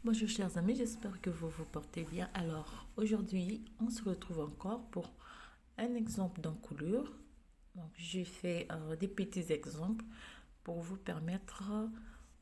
Bonjour chers amis, j'espère que vous vous portez bien. Alors aujourd'hui, on se retrouve encore pour un exemple d'encolure. Donc j'ai fait des petits exemples pour vous permettre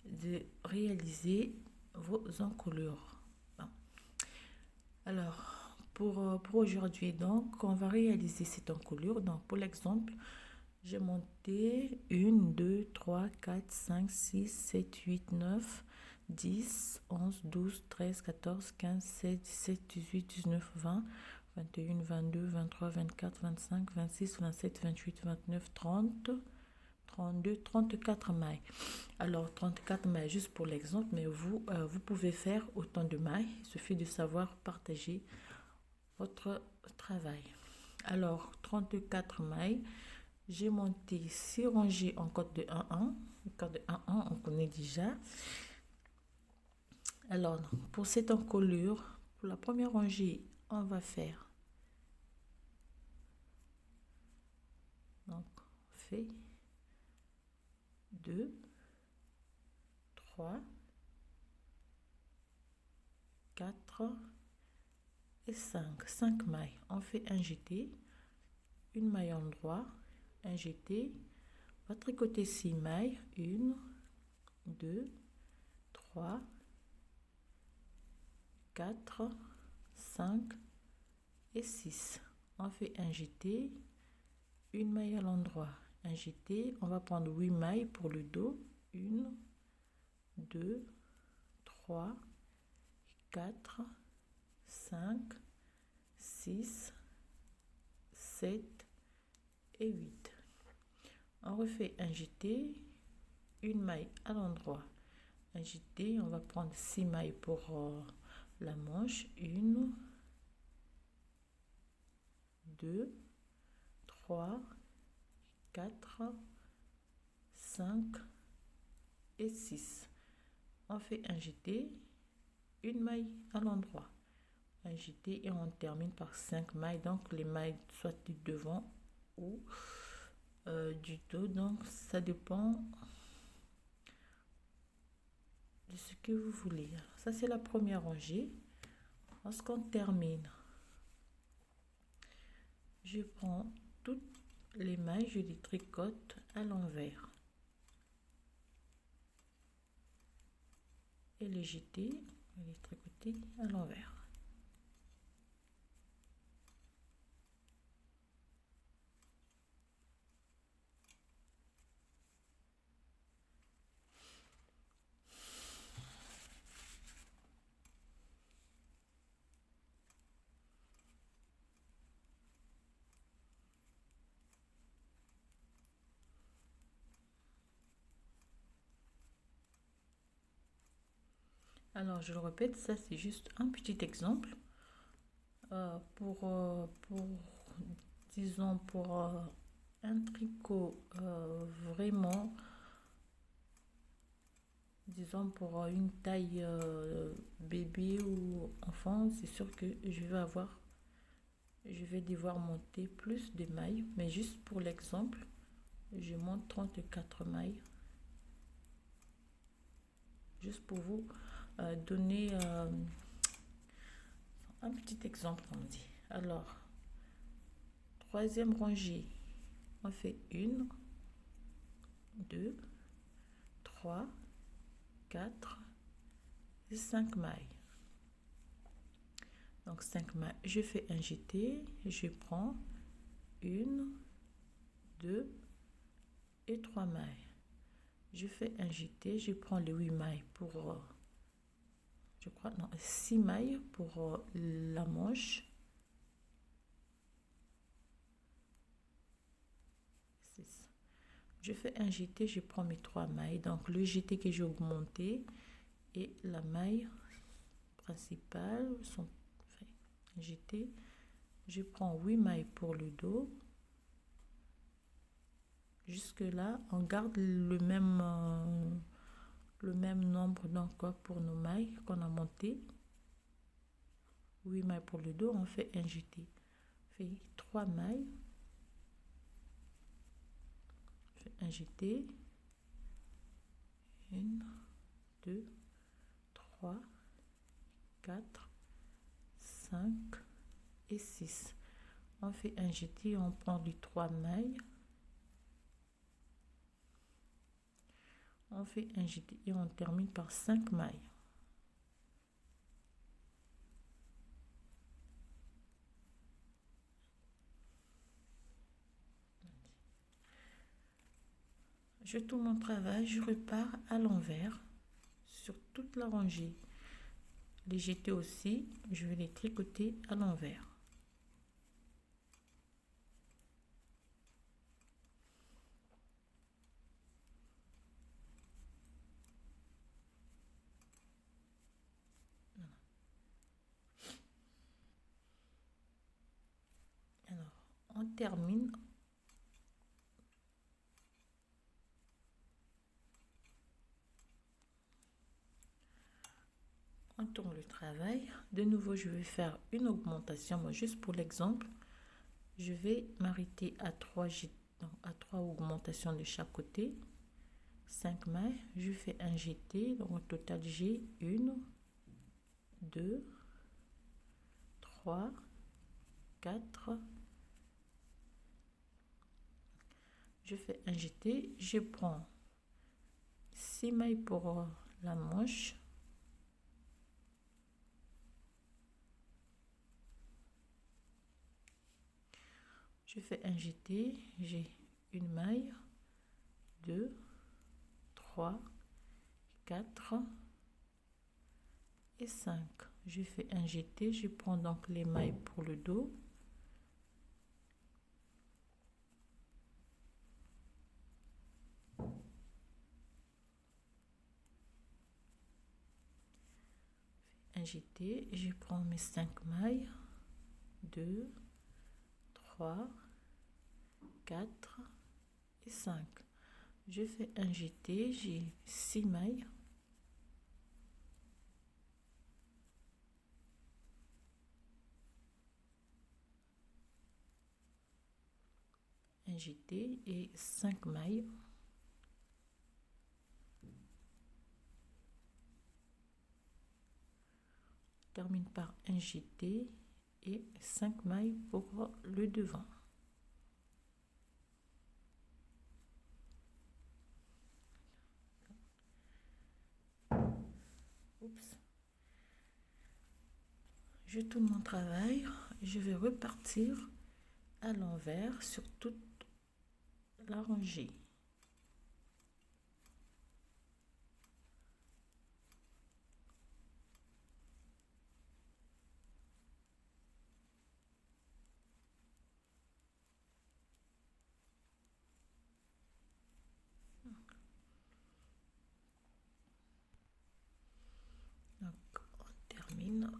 de réaliser vos encolures. Bon. Alors pour aujourd'hui, donc on va réaliser cette encolure. Donc pour l'exemple, j'ai monté 1, 2, 3, 4, 5, 6, 7, 8, 9, 10, 11, 12, 13, 14, 15, 16, 17, 18, 19, 20, 21, 22, 23, 24, 25, 26, 27, 28, 29, 30, 32, 34 mailles. Alors 34 mailles juste pour l'exemple, mais vous pouvez faire autant de mailles. Il suffit de savoir partager votre travail. Alors 34 mailles. J'ai monté 6 rangées en corde de 1-1. Le corde de 1-1, on connaît déjà. Alors, pour cette encolure, pour la première rangée, on va faire. Donc, on fait 2, 3, 4 et 5. 5 mailles. On fait un jeté, une maille en droit, un jeté. On va tricoter 6 mailles. 1, 2, 3, 4, 5 et 6. On fait un jeté, une maille à l'endroit, un jeté. On va prendre 8 mailles pour le dos. 1, 2, 3, 4, 5, 6, 7 et 8. On refait un jeté, une maille à l'endroit, un jeté. On va prendre 6 mailles pour la manche. 1, 2, 3, 4, 5 et 6. On fait un jeté, une maille à l'endroit, un jeté et on termine par 5 mailles. Donc les mailles soit du devant ou du dos. Donc ça dépend de ce que vous voulez. Ça c'est la première rangée. Lorsqu'on termine, je prends toutes les mailles, je les tricote à l'envers et les jeter, les tricoter à l'envers. Alors je le répète, ça c'est juste un petit exemple pour disons pour un tricot vraiment, disons pour une taille bébé ou enfant. C'est sûr que je vais devoir monter plus de mailles, mais juste pour l'exemple, je monte 34 mailles juste pour vous donner un petit exemple, on dit. Alors, troisième rangée, on fait 1, 2, 3, 4 et 5 mailles. Donc 5 mailles, je fais un jeté, je prends 1, 2 et 3 mailles. Je fais un jeté, je prends les 8 mailles pour, je crois, non, 6 mailles pour la manche. 6. Je fais un jeté, je prends mes 3 mailles. Donc le jeté que j'ai augmenté et la maille principale sont faits. Jeté, je prends 8 mailles pour le dos. Jusque là, on garde le même nombre d'encore pour nos mailles qu'on a monté. 8 mailles pour le dos, on fait un jeté. On fait 3 mailles. On fait un jeté. 1, 2, 3, 4, 5 et 6. On fait un jeté, on prend les 3 mailles. On fait un jeté et on termine par 5 mailles. Je tourne mon travail, je repars à l'envers sur toute la rangée. Les jetés aussi, je vais les tricoter à l'envers. Alors, on termine. On tourne le travail. De nouveau, je vais faire une augmentation. Moi, juste pour l'exemple, je vais m'arrêter à 3 augmentations de chaque côté. 5 mailles. Je fais un jeté. Donc, au total, j'ai 1, 2, 3, 4. Je fais un jeté. Je prends 6 mailles pour la manche. Je fais un jeté, j'ai une maille, 2, 3, 4 et 5. Je fais un jeté, je prends donc les mailles pour le dos. Un jeté, je prends mes 5 mailles, 2, 3, 4 et 5. Je fais un jeté, j'ai 6 mailles. Un jeté et 5 mailles. Termine par un jeté et 5 mailles pour le devant. Oups. Je tourne mon travail, je vais repartir à l'envers sur toute la rangée. Donc, on termine.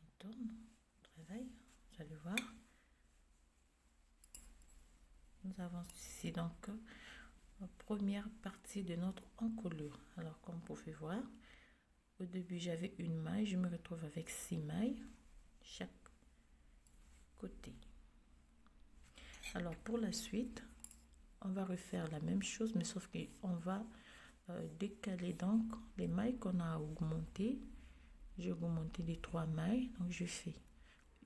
On tourne, on travaille, vous allez voir. Nous avons ici donc la première partie de notre encolure. Alors, comme vous pouvez voir, au début j'avais une maille, je me retrouve avec 6 mailles chaque côté. Alors pour la suite, on va refaire la même chose, mais sauf qu'on va décaler donc les mailles qu'on a augmentées. J'ai augmenté les 3 mailles, donc je fais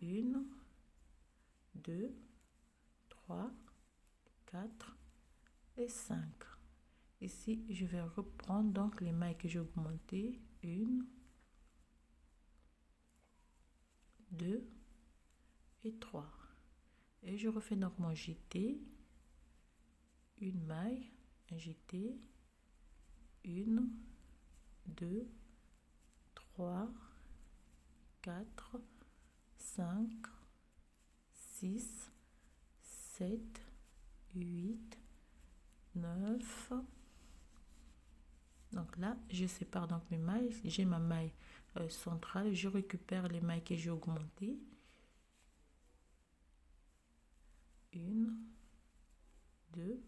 1, 2, 3, 4 et 5. Ici, je vais reprendre donc les mailles que j'ai augmentées. 1, 2 et 3. Et je refais donc mon jeté. Une maille, un jeté. 1, 2, 3, 4, 5, 6, 7, 8, 9. Donc là, je sépare donc mes mailles. J'ai ma maille centrale. Je récupère les mailles que j'ai augmentées. 1, 2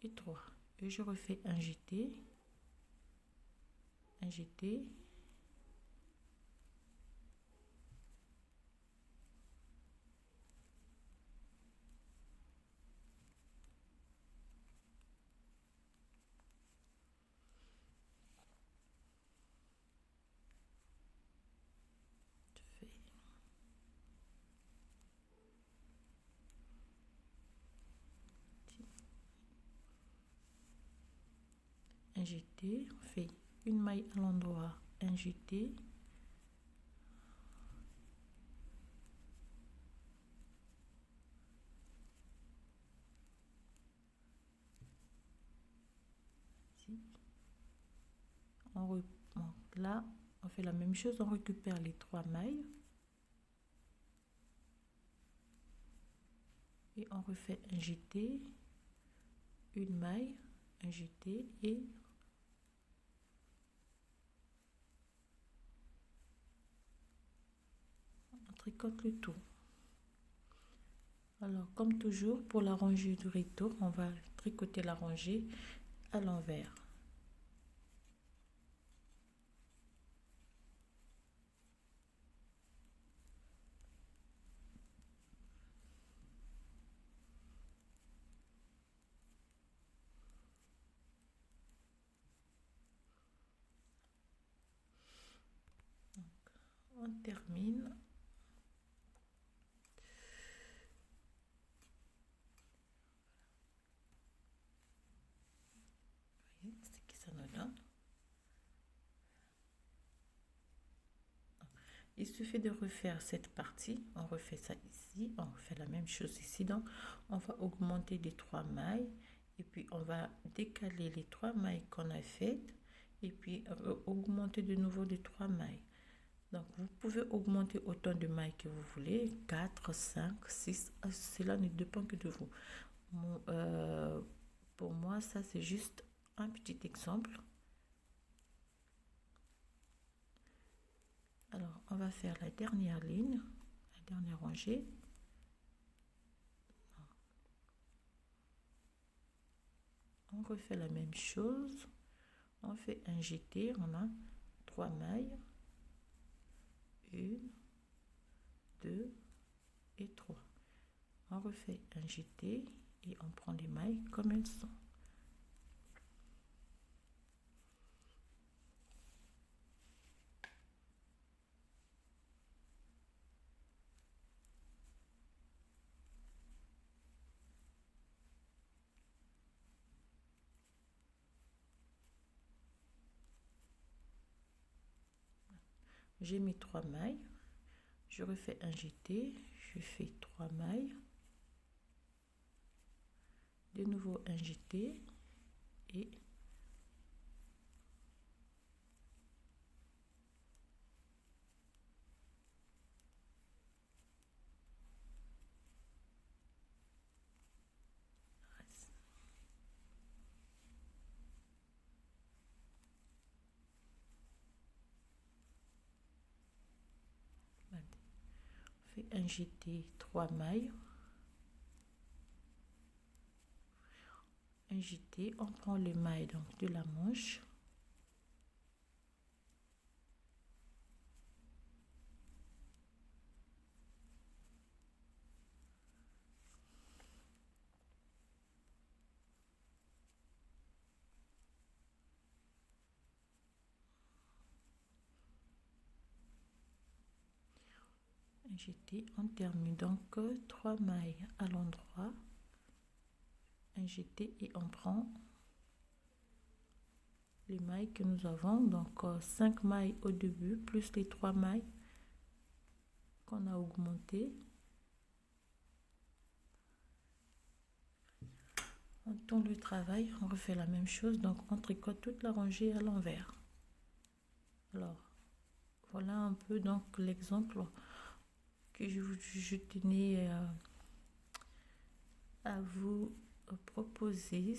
et 3. Et je refais un jeté. Un jeté. un jeté, on fait une maille à l'endroit, un jeté, donc là on fait la même chose, on récupère les 3 mailles et on refait un jeté, une maille, un jeté et on tricote le tout. Alors comme toujours pour la rangée du retour, on va tricoter la rangée à l'envers. On termine. Voyez, c'est ce que ça nous donne. Il suffit de refaire cette partie. On refait ça ici. On refait la même chose ici. Donc, on va augmenter les 3 mailles. Et puis, on va décaler les 3 mailles qu'on a faites. Et puis, augmenter de nouveau les 3 mailles. Donc, vous pouvez augmenter autant de mailles que vous voulez, 4, 5, 6, cela ne dépend que de vous. Pour moi, ça c'est juste un petit exemple. Alors, on va faire la dernière ligne, la dernière rangée. On refait la même chose. On fait un jeté, on a 3 mailles. 1, 2 et 3. On refait un jeté et on prend les mailles comme elles sont. J'ai mis 3 mailles, je refais un jeté, je fais 3 mailles, de nouveau un jeté et fait un jeté, 3 mailles, un jeté, on prend les mailles donc de la manche, un jeté, on termine donc 3 mailles à l'endroit, un jeté et on prend les mailles que nous avons, donc 5 mailles au début plus les 3 mailles qu'on a augmenté. On tourne le travail, on refait la même chose, donc on tricote toute la rangée à l'envers. Alors voilà un peu donc l'exemple que je tenais à vous proposer.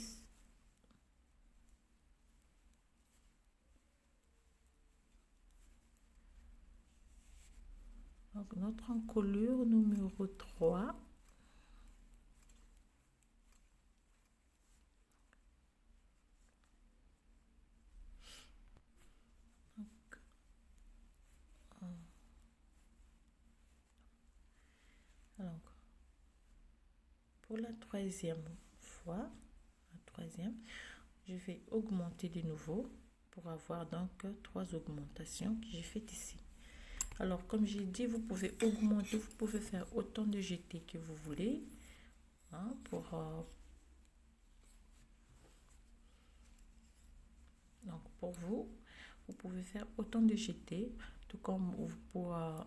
Donc notre encolure numéro 3. Alors, pour la troisième fois, je vais augmenter de nouveau pour avoir donc 3 augmentations que j'ai faites ici. Alors, comme j'ai dit, vous pouvez augmenter, vous pouvez faire autant de jetés que vous voulez hein, Donc pour vous, vous pouvez faire autant de jetés, tout comme pour un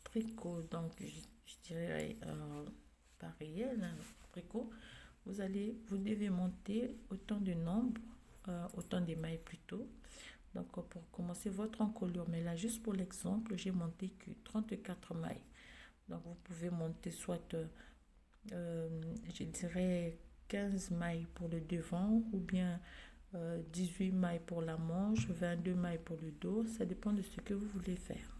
tricot, donc je dirais pareil, un tricot, vous devez monter autant de nombres, autant de mailles plutôt. Donc pour commencer votre encolure, mais là juste pour l'exemple, j'ai monté que 34 mailles. Donc vous pouvez monter soit, je dirais 15 mailles pour le devant ou bien 18 mailles pour la manche, 22 mailles pour le dos, ça dépend de ce que vous voulez faire.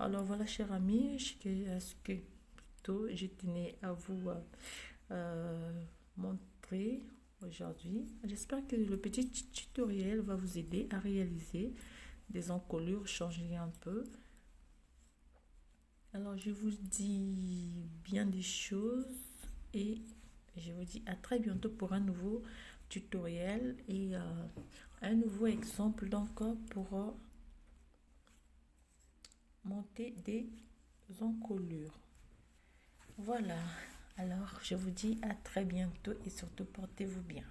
Alors voilà, chers amis, ce que plutôt je tenais à vous montrer aujourd'hui. J'espère que le petit tutoriel va vous aider à réaliser des encolures, changer un peu. Alors je vous dis bien des choses et je vous dis à très bientôt pour un nouveau tutoriel et un nouveau exemple donc pour monter des encolures. Voilà, alors je vous dis à très bientôt et surtout portez-vous bien.